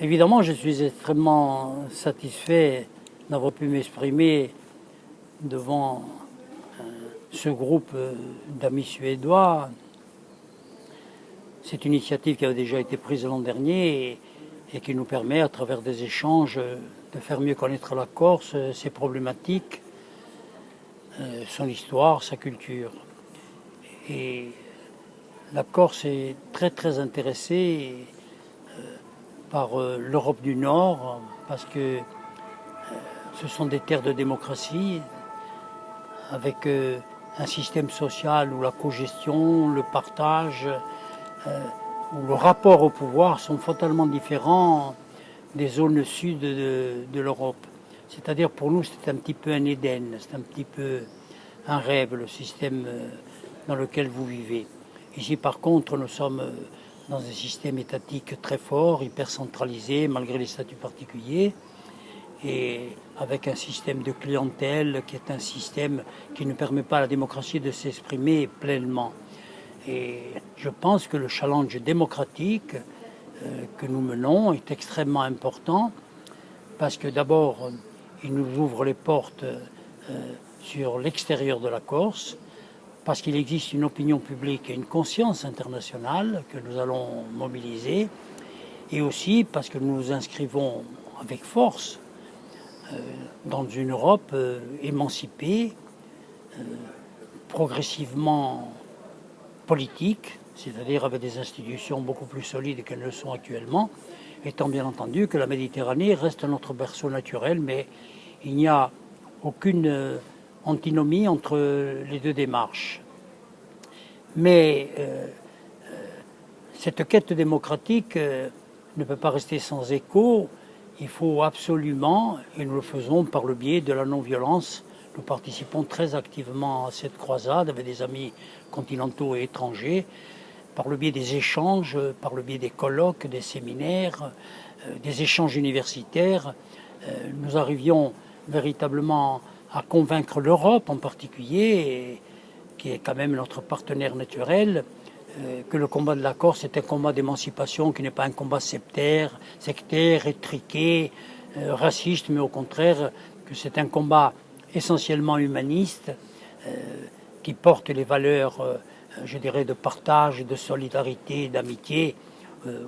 Évidemment, je suis extrêmement satisfait d'avoir pu m'exprimer devant ce groupe d'amis suédois. C'est une initiative qui avait déjà été prise l'an dernier et qui nous permet, à travers des échanges, de faire mieux connaître la Corse, ses problématiques, son histoire, sa culture. Et la Corse est très intéressée par l'Europe du Nord, parce que ce sont des terres de démocratie, avec un système social où la cogestion, le partage, où le rapport au pouvoir sont fatalement différents des zones sud de l'Europe. C'est-à-dire pour nous c'est un petit peu un Éden, c'est un petit peu un rêve, le système dans lequel vous vivez. Ici par contre nous sommes dans un système étatique très fort, hyper centralisé malgré les statuts particuliers, et avec un système de clientèle qui est un système qui ne permet pas à la démocratie de s'exprimer pleinement. Et je pense que le challenge démocratique que nous menons est extrêmement important, parce que d'abord, il nous ouvre les portes sur l'extérieur de la Corse, parce qu'il existe une opinion publique et une conscience internationale que nous allons mobiliser, et aussi parce que nous nous inscrivons avec force dans une Europe émancipée, progressivement politique, c'est-à-dire avec des institutions beaucoup plus solides qu'elles ne le sont actuellement, étant bien entendu que la Méditerranée reste notre berceau naturel, mais il n'y a aucune antinomie entre les deux démarches. Mais cette quête démocratique ne peut pas rester sans écho. Il faut absolument, et nous le faisons par le biais de la non-violence, nous participons très activement à cette croisade avec des amis continentaux et étrangers, par le biais des échanges, par le biais des colloques, des séminaires, des échanges universitaires. Nous arrivions véritablement à convaincre l'Europe en particulier, qui est quand même notre partenaire naturel, que le combat de la Corse est un combat d'émancipation, qui n'est pas un combat sectaire, étriqué, raciste, mais au contraire que c'est un combat essentiellement humaniste, qui porte les valeurs, je dirais, de partage, de solidarité, d'amitié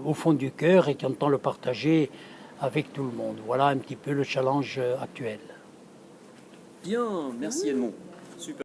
au fond du cœur, et qui entend le partager avec tout le monde. Voilà un petit peu le challenge actuel. Bien, merci Edmond. Super.